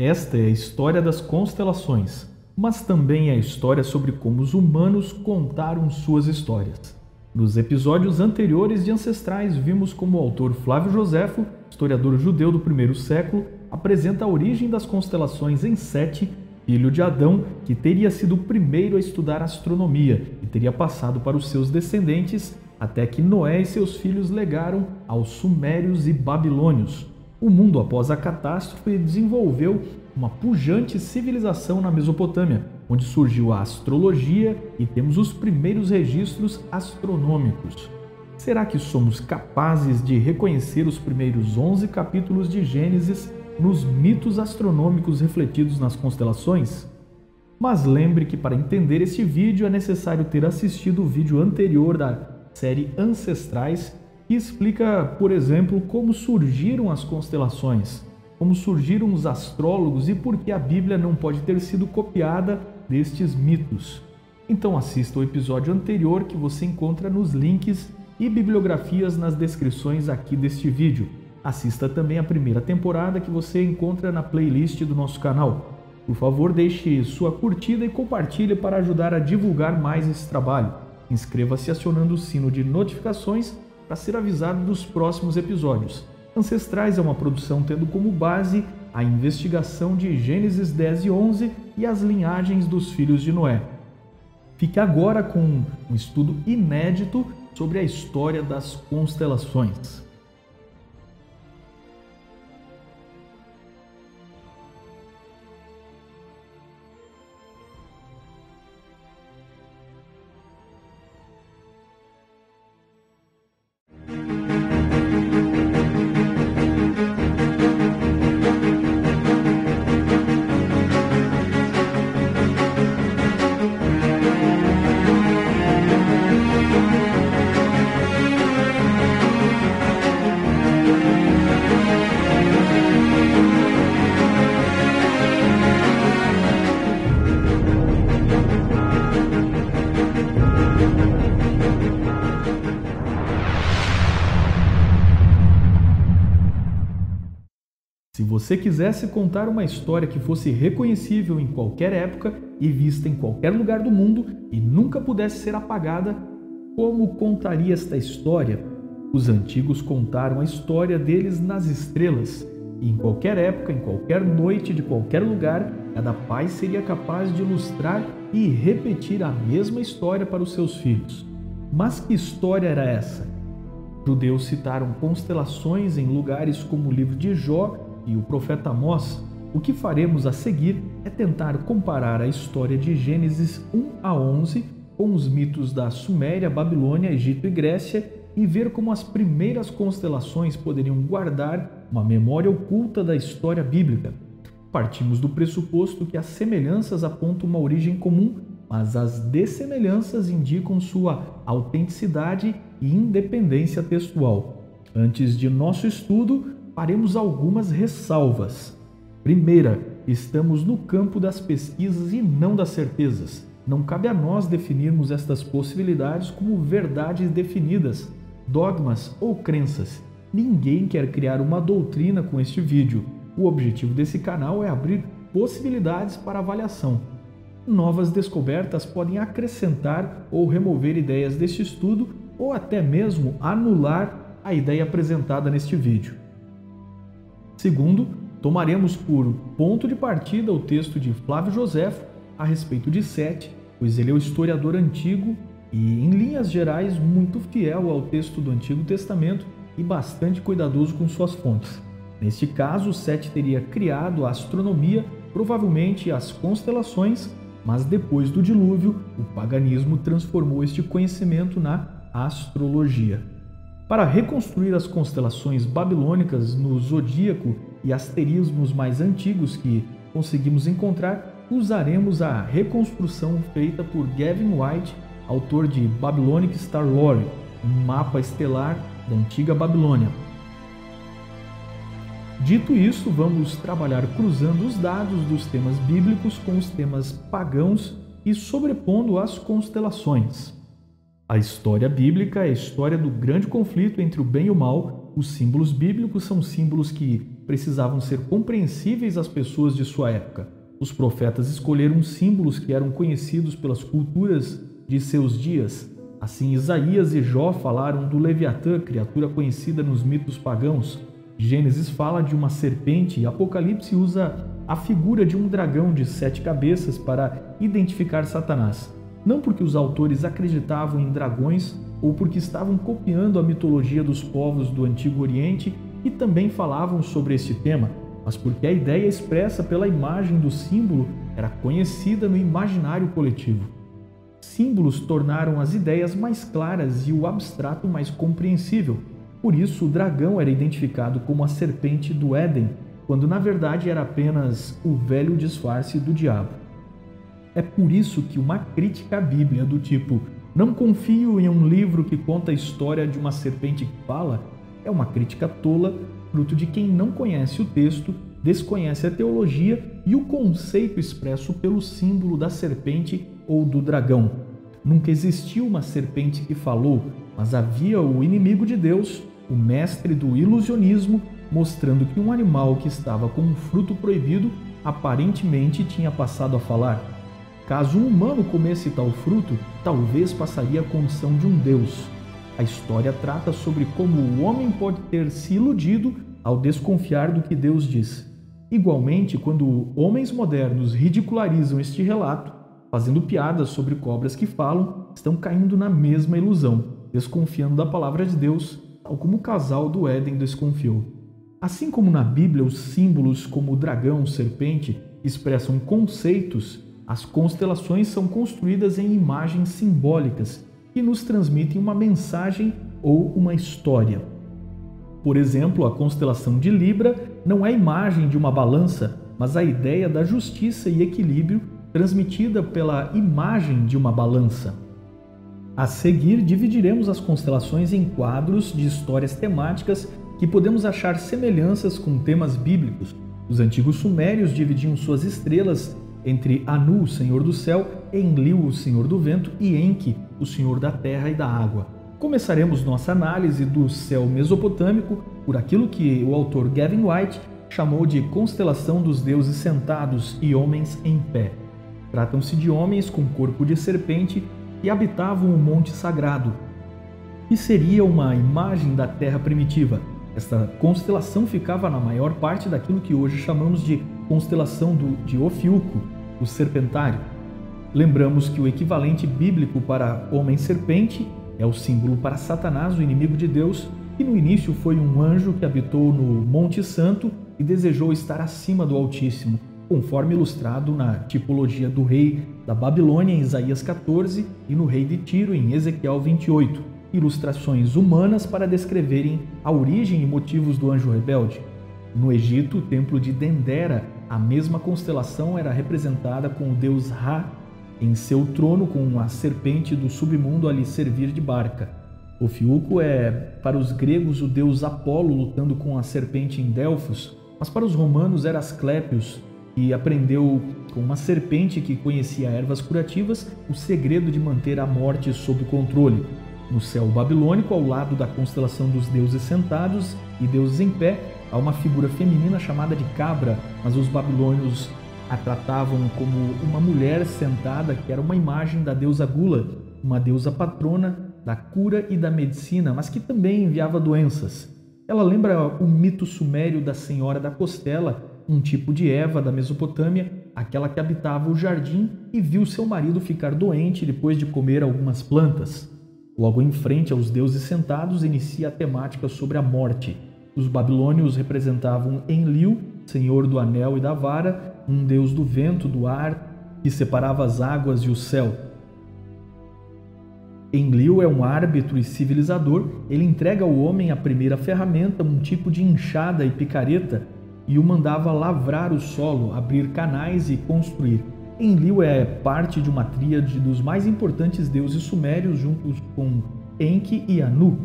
Esta é a história das constelações, mas também é a história sobre como os humanos contaram suas histórias. Nos episódios anteriores de Ancestrais, vimos como o autor Flávio Joséfo, historiador judeu do primeiro século, apresenta a origem das constelações em Sete, filho de Adão, que teria sido o primeiro a estudar astronomia e teria passado para os seus descendentes, até que Noé e seus filhos legaram aos sumérios e babilônios. O mundo, após a catástrofe, desenvolveu uma pujante civilização na Mesopotâmia, onde surgiu a astrologia e temos os primeiros registros astronômicos. Será que somos capazes de reconhecer os primeiros 11 capítulos de Gênesis nos mitos astronômicos refletidos nas constelações? Mas lembre que para entender este vídeo é necessário ter assistido o vídeo anterior da série Ancestrais, que explica, por exemplo, como surgiram as constelações, como surgiram os astrólogos e por que a Bíblia não pode ter sido copiada destes mitos. Então assista o episódio anterior que você encontra nos links e bibliografias nas descrições aqui deste vídeo. Assista também a primeira temporada que você encontra na playlist do nosso canal. Por favor, deixe sua curtida e compartilhe para ajudar a divulgar mais esse trabalho. Inscreva-se acionando o sino de notificações para ser avisado dos próximos episódios. Ancestrais é uma produção tendo como base a investigação de Gênesis 10 e 11 e as linhagens dos filhos de Noé. Fique agora com um estudo inédito sobre a história das constelações. Se você quisesse contar uma história que fosse reconhecível em qualquer época e vista em qualquer lugar do mundo e nunca pudesse ser apagada, como contaria esta história? Os antigos contaram a história deles nas estrelas, e em qualquer época, em qualquer noite, de qualquer lugar, cada pai seria capaz de ilustrar e repetir a mesma história para os seus filhos. Mas que história era essa? Judeus citaram constelações em lugares como o livro de Jó e o profeta Amós. O que faremos a seguir é tentar comparar a história de Gênesis 1 a 11 com os mitos da Suméria, Babilônia, Egito e Grécia e ver como as primeiras constelações poderiam guardar uma memória oculta da história bíblica. Partimos do pressuposto que as semelhanças apontam uma origem comum, mas as dessemelhanças indicam sua autenticidade e independência textual. Antes de nosso estudo, faremos algumas ressalvas. Primeira, estamos no campo das pesquisas e não das certezas. Não cabe a nós definirmos estas possibilidades como verdades definidas, dogmas ou crenças. Ninguém quer criar uma doutrina com este vídeo. O objetivo desse canal é abrir possibilidades para avaliação. Novas descobertas podem acrescentar ou remover ideias deste estudo ou até mesmo anular a ideia apresentada neste vídeo. Segundo, tomaremos por ponto de partida o texto de Flávio Joséfo a respeito de Sete, pois ele é o historiador antigo e, em linhas gerais, muito fiel ao texto do Antigo Testamento e bastante cuidadoso com suas fontes. Neste caso, Sete teria criado a astronomia, provavelmente as constelações, mas depois do dilúvio, o paganismo transformou este conhecimento na astrologia. Para reconstruir as constelações babilônicas no zodíaco e asterismos mais antigos que conseguimos encontrar, usaremos a reconstrução feita por Gavin White, autor de Babylonic Star Lore, um mapa estelar da antiga Babilônia. Dito isso, vamos trabalhar cruzando os dados dos temas bíblicos com os temas pagãos e sobrepondo as constelações. A história bíblica é a história do grande conflito entre o bem e o mal. Os símbolos bíblicos são símbolos que precisavam ser compreensíveis às pessoas de sua época. Os profetas escolheram símbolos que eram conhecidos pelas culturas de seus dias. Assim, Isaías e Jó falaram do Leviatã, criatura conhecida nos mitos pagãos. Gênesis fala de uma serpente e Apocalipse usa a figura de um dragão de 7 cabeças para identificar Satanás. Não porque os autores acreditavam em dragões ou porque estavam copiando a mitologia dos povos do Antigo Oriente e também falavam sobre este tema, mas porque a ideia expressa pela imagem do símbolo era conhecida no imaginário coletivo. Símbolos tornaram as ideias mais claras e o abstrato mais compreensível. Por isso, o dragão era identificado como a serpente do Éden, quando na verdade era apenas o velho disfarce do diabo. É por isso que uma crítica à Bíblia do tipo "não confio em um livro que conta a história de uma serpente que fala" é uma crítica tola, fruto de quem não conhece o texto, desconhece a teologia e o conceito expresso pelo símbolo da serpente ou do dragão. Nunca existiu uma serpente que falou, mas havia o inimigo de Deus, o mestre do ilusionismo, mostrando que um animal que estava com um fruto proibido aparentemente tinha passado a falar. Caso um humano comesse tal fruto, talvez passaria a condição de um deus. A história trata sobre como o homem pode ter se iludido ao desconfiar do que Deus diz. Igualmente, quando homens modernos ridicularizam este relato, fazendo piadas sobre cobras que falam, estão caindo na mesma ilusão, desconfiando da palavra de Deus, tal como o casal do Éden desconfiou. Assim como na Bíblia os símbolos como o dragão, serpente, expressam conceitos, as constelações são construídas em imagens simbólicas que nos transmitem uma mensagem ou uma história. Por exemplo, a constelação de Libra não é a imagem de uma balança, mas a ideia da justiça e equilíbrio transmitida pela imagem de uma balança. A seguir, dividiremos as constelações em quadros de histórias temáticas que podemos achar semelhanças com temas bíblicos. Os antigos sumérios dividiam suas estrelas entre Anu, o senhor do céu, Enlil, o senhor do vento, e Enki, o senhor da terra e da água. Começaremos nossa análise do céu mesopotâmico por aquilo que o autor Gavin White chamou de constelação dos deuses sentados e homens em pé. Tratam-se de homens com corpo de serpente que habitavam o monte sagrado, que seria uma imagem da terra primitiva. Esta constelação ficava na maior parte daquilo que hoje chamamos de constelação de Ofiuco, o serpentário. Lembramos que o equivalente bíblico para homem-serpente é o símbolo para Satanás, o inimigo de Deus, que no início foi um anjo que habitou no Monte Santo e desejou estar acima do Altíssimo, conforme ilustrado na tipologia do rei da Babilônia em Isaías 14 e no rei de Tiro em Ezequiel 28, ilustrações humanas para descreverem a origem e motivos do anjo rebelde. No Egito, o templo de Dendera, a mesma constelação era representada com o deus Ra em seu trono, com a serpente do submundo a lhe servir de barca. Ofiuco é, para os gregos, o deus Apolo lutando com a serpente em Delfos, mas para os romanos era Asclépios, que aprendeu com uma serpente que conhecia ervas curativas o segredo de manter a morte sob controle. No céu babilônico, ao lado da constelação dos deuses sentados e deuses em pé, há uma figura feminina chamada de cabra, mas os babilônios a tratavam como uma mulher sentada, que era uma imagem da deusa Gula, uma deusa patrona da cura e da medicina, mas que também enviava doenças. Ela lembra o mito sumério da Senhora da Costela, um tipo de Eva da Mesopotâmia, aquela que habitava o jardim e viu seu marido ficar doente depois de comer algumas plantas. Logo em frente aos deuses sentados, inicia a temática sobre a morte. Os babilônios representavam Enlil, senhor do anel e da vara, um deus do vento, do ar, que separava as águas e o céu. Enlil é um árbitro e civilizador. Ele entrega ao homem a primeira ferramenta, um tipo de enxada e picareta, e o mandava lavrar o solo, abrir canais e construir. Enlil é parte de uma tríade dos mais importantes deuses sumérios, juntos com Enki e Anu.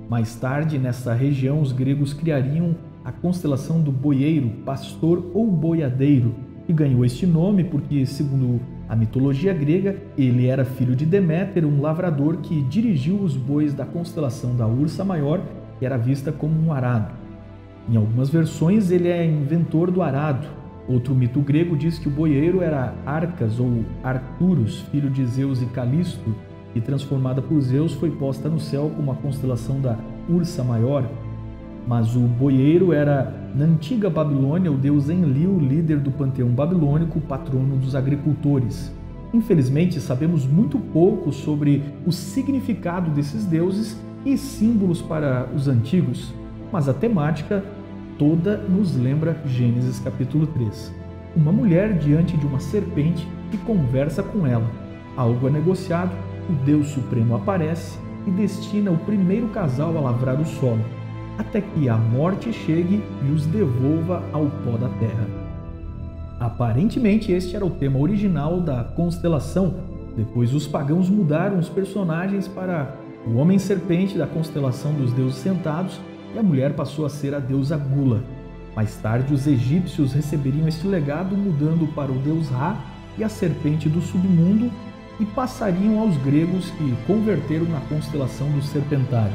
Mais tarde, nessa região, os gregos criariam a constelação do boieiro, pastor ou boiadeiro, que ganhou este nome porque, segundo a mitologia grega, ele era filho de Deméter, um lavrador que dirigiu os bois da constelação da Ursa Maior, que era vista como um arado. Em algumas versões, ele é inventor do arado. Outro mito grego diz que o boieiro era Arcas ou Arcturus, filho de Zeus e Calisto, que, transformada por Zeus, foi posta no céu como a constelação da Ursa Maior. Mas o boieiro era, na antiga Babilônia, o deus Enlil, líder do panteão babilônico, patrono dos agricultores. Infelizmente, sabemos muito pouco sobre o significado desses deuses e símbolos para os antigos, mas a temática toda nos lembra Gênesis capítulo 3. Uma mulher diante de uma serpente que conversa com ela. Algo é negociado, o Deus Supremo aparece e destina o primeiro casal a lavrar o solo, até que a morte chegue e os devolva ao pó da terra. Aparentemente, este era o tema original da constelação. Depois, os pagãos mudaram os personagens para o homem-serpente da constelação dos deuses sentados e a mulher passou a ser a deusa Gula. Mais tarde, os egípcios receberiam este legado, mudando para o deus Ra e a serpente do submundo, e passariam aos gregos, que converteram na constelação do Serpentário.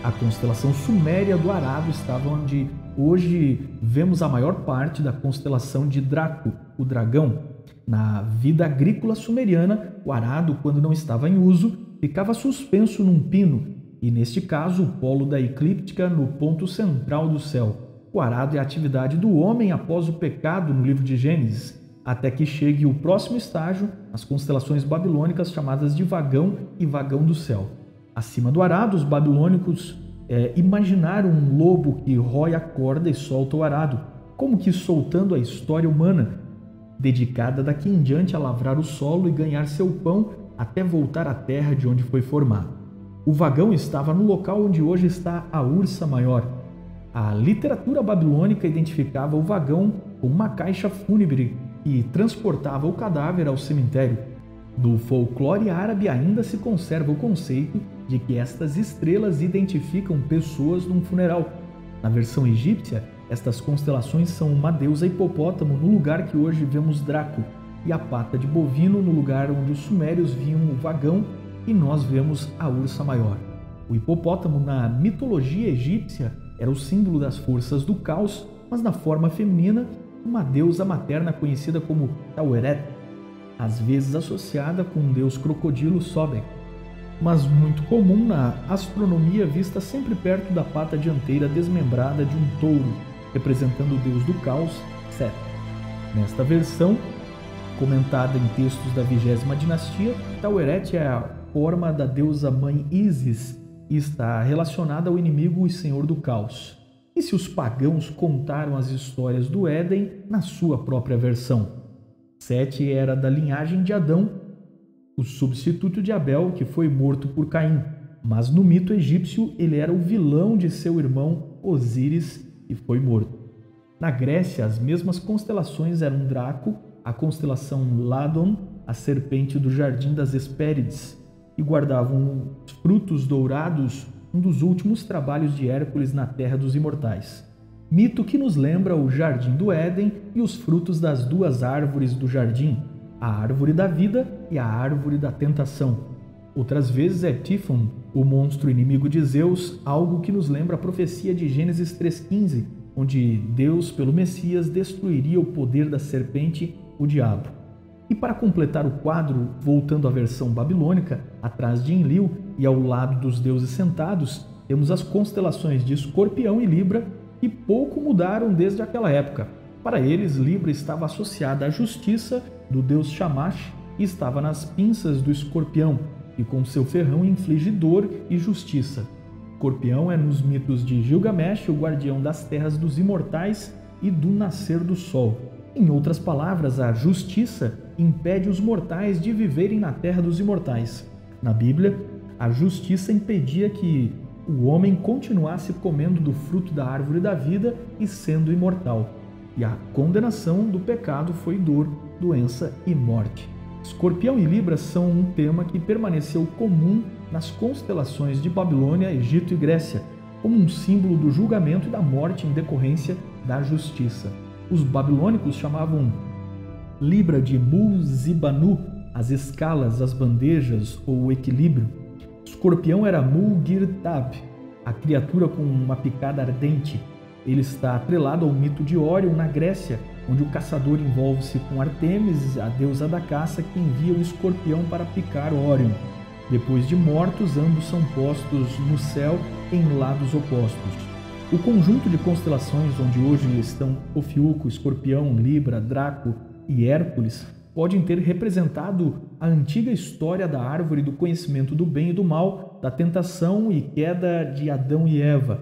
A constelação suméria do arado estava onde hoje vemos a maior parte da constelação de Draco, o dragão. Na vida agrícola sumeriana, o arado, quando não estava em uso, ficava suspenso num pino, e neste caso o polo da eclíptica no ponto central do céu. O arado é a atividade do homem após o pecado no livro de Gênesis, até que chegue o próximo estágio, as constelações babilônicas chamadas de vagão e vagão do céu. Acima do arado, os babilônicos imaginaram um lobo que rói a corda e solta o arado, como que soltando a história humana, dedicada daqui em diante a lavrar o solo e ganhar seu pão até voltar à terra de onde foi formado. O vagão estava no local onde hoje está a Ursa Maior. A literatura babilônica identificava o vagão como uma caixa fúnebre e transportava o cadáver ao cemitério. Do folclore árabe ainda se conserva o conceito de que estas estrelas identificam pessoas num funeral. Na versão egípcia, estas constelações são uma deusa hipopótamo no lugar que hoje vemos Draco, e a pata de bovino no lugar onde os sumérios viam o vagão e nós vemos a Ursa Maior. O hipopótamo na mitologia egípcia era o símbolo das forças do caos, mas na forma feminina, uma deusa materna conhecida como Taweret, às vezes associada com o deus crocodilo Sobek, mas muito comum na astronomia, vista sempre perto da pata dianteira desmembrada de um touro, representando o deus do caos, Set. Nesta versão, comentada em textos da 20ª dinastia, Taweret é a forma da deusa mãe Ísis e está relacionada ao inimigo e senhor do caos. E se os pagãos contaram as histórias do Éden na sua própria versão? Sete era da linhagem de Adão, o substituto de Abel, que foi morto por Caim, mas no mito egípcio ele era o vilão de seu irmão Osíris e foi morto. Na Grécia, as mesmas constelações eram Draco, a constelação Ladon, a serpente do jardim das Hespérides, e guardavam os frutos dourados, um dos últimos trabalhos de Hércules na terra dos imortais. Mito que nos lembra o jardim do Éden e os frutos das duas árvores do jardim, a árvore da vida e a árvore da tentação. Outras vezes é Tifon, o monstro inimigo de Zeus, algo que nos lembra a profecia de Gênesis 3,15, onde Deus, pelo Messias, destruiria o poder da serpente, o diabo. E para completar o quadro, voltando à versão babilônica, atrás de Enlil e ao lado dos deuses sentados, temos as constelações de Escorpião e Libra, que pouco mudaram desde aquela época. Para eles, Libra estava associada à justiça do deus Shamash e estava nas pinças do escorpião, e com seu ferrão inflige dor e justiça. Escorpião é nos mitos de Gilgamesh, o guardião das terras dos imortais e do nascer do sol. Em outras palavras, a justiça impede os mortais de viverem na terra dos imortais. Na Bíblia, a justiça impedia que o homem continuasse comendo do fruto da árvore da vida e sendo imortal. E a condenação do pecado foi dor, doença e morte. Escorpião e Libra são um tema que permaneceu comum nas constelações de Babilônia, Egito e Grécia, como um símbolo do julgamento e da morte em decorrência da justiça. Os babilônicos chamavam Libra de Mu-Zibanu, as escalas, as bandejas ou o equilíbrio. Escorpião era Mu-Girtab, a criatura com uma picada ardente. Ele está atrelado ao mito de Órion na Grécia, onde o caçador envolve-se com Ártemis, a deusa da caça, que envia o escorpião para picar Órion. Depois de mortos, ambos são postos no céu em lados opostos. O conjunto de constelações onde hoje estão Ofiuco, Escorpião, Libra, Draco e Hércules podem ter representado a antiga história da árvore do conhecimento do bem e do mal, da tentação e queda de Adão e Eva.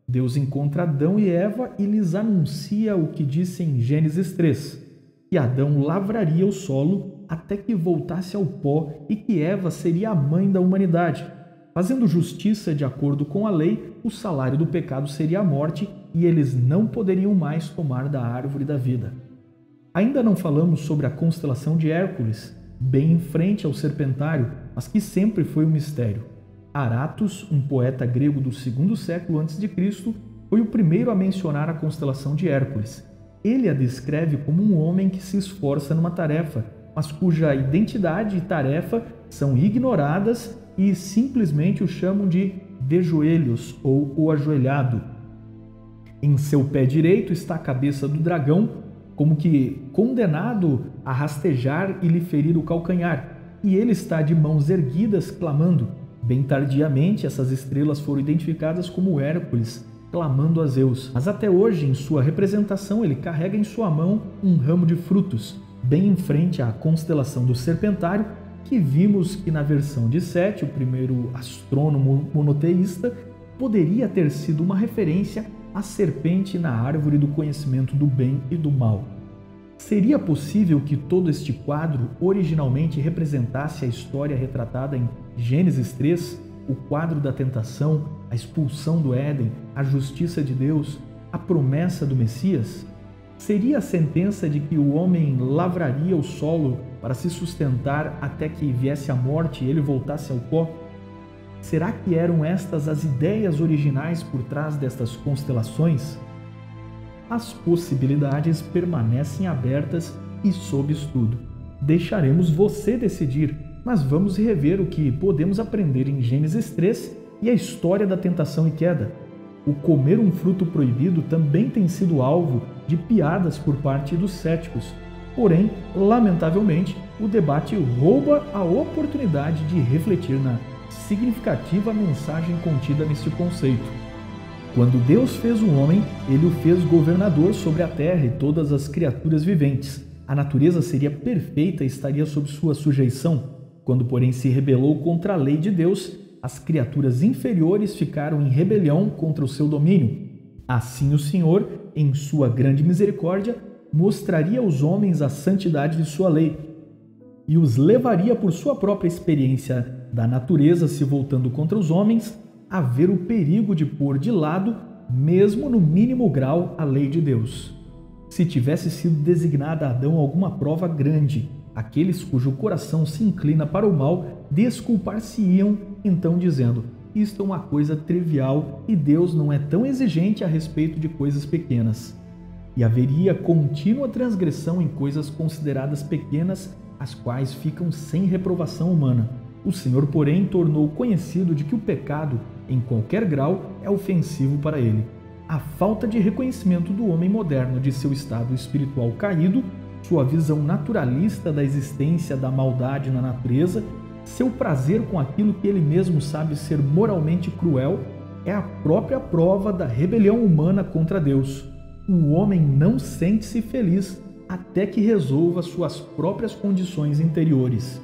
Deus encontra Adão e Eva e lhes anuncia o que disse em Gênesis 3, que Adão lavraria o solo até que voltasse ao pó e que Eva seria a mãe da humanidade. Fazendo justiça de acordo com a lei, o salário do pecado seria a morte e eles não poderiam mais tomar da árvore da vida. Ainda não falamos sobre a constelação de Hércules, bem em frente ao Serpentário, mas que sempre foi um mistério. Aratus, um poeta grego do segundo século a.C., foi o primeiro a mencionar a constelação de Hércules. Ele a descreve como um homem que se esforça numa tarefa, mas cuja identidade e tarefa são ignoradas e simplesmente o chamam de joelhos ou o ajoelhado. Em seu pé direito está a cabeça do dragão, como que condenado a rastejar e lhe ferir o calcanhar, e ele está de mãos erguidas clamando. Bem tardiamente, essas estrelas foram identificadas como Hércules, clamando a Zeus. Mas até hoje, em sua representação, ele carrega em sua mão um ramo de frutos, bem em frente à constelação do Serpentário, que vimos que na versão de Sete, o primeiro astrônomo monoteísta, poderia ter sido uma referência à serpente na árvore do conhecimento do bem e do mal. Seria possível que todo este quadro originalmente representasse a história retratada em Gênesis 3, o quadro da tentação, a expulsão do Éden, a justiça de Deus, a promessa do Messias? Seria a sentença de que o homem lavraria o solo para se sustentar até que viesse a morte e ele voltasse ao pó? Será que eram estas as ideias originais por trás destas constelações? As possibilidades permanecem abertas e sob estudo. Deixaremos você decidir, mas vamos rever o que podemos aprender em Gênesis 3 e a história da tentação e queda. O comer um fruto proibido também tem sido alvo de piadas por parte dos céticos. Porém, lamentavelmente, o debate rouba a oportunidade de refletir na significativa mensagem contida neste conceito. Quando Deus fez o homem, ele o fez governador sobre a terra e todas as criaturas viventes. A natureza seria perfeita e estaria sob sua sujeição. Quando, porém, se rebelou contra a lei de Deus, as criaturas inferiores ficaram em rebelião contra o seu domínio. Assim o Senhor, em sua grande misericórdia, mostraria aos homens a santidade de sua lei e os levaria por sua própria experiência da natureza se voltando contra os homens a ver o perigo de pôr de lado, mesmo no mínimo grau, a lei de Deus. Se tivesse sido designada a Adão alguma prova grande, aqueles cujo coração se inclina para o mal desculpar-se-iam, então dizendo: isto é uma coisa trivial e Deus não é tão exigente a respeito de coisas pequenas. E haveria contínua transgressão em coisas consideradas pequenas, as quais ficam sem reprovação humana. O Senhor, porém, tornou conhecido de que o pecado, em qualquer grau, é ofensivo para ele. A falta de reconhecimento do homem moderno de seu estado espiritual caído, sua visão naturalista da existência da maldade na natureza, seu prazer com aquilo que ele mesmo sabe ser moralmente cruel, é a própria prova da rebelião humana contra Deus. O homem não sente-se feliz até que resolva suas próprias condições interiores.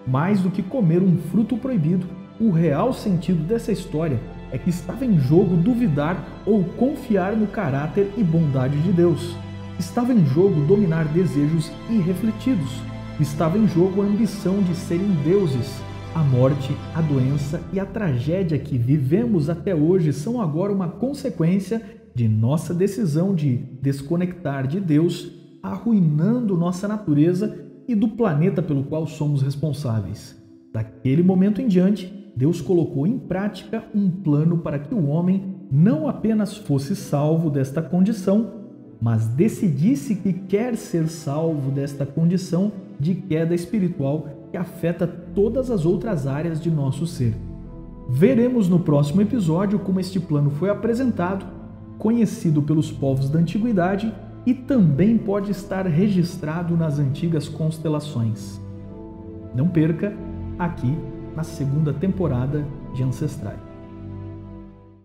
Mais do que comer um fruto proibido, o real sentido dessa história é que estava em jogo duvidar ou confiar no caráter e bondade de Deus. Estava em jogo dominar desejos irrefletidos. Estava em jogo a ambição de serem deuses. A morte, a doença e a tragédia que vivemos até hoje são agora uma consequência de nossa decisão de desconectar de Deus, arruinando nossa natureza e do planeta pelo qual somos responsáveis. Daquele momento em diante, Deus colocou em prática um plano para que o homem não apenas fosse salvo desta condição, mas decidisse que quer ser salvo desta condição de queda espiritual que afeta todas as outras áreas de nosso ser. Veremos no próximo episódio como este plano foi apresentado, conhecido pelos povos da antiguidade e também pode estar registrado nas antigas constelações. Não perca aqui na segunda temporada de Ancestrais.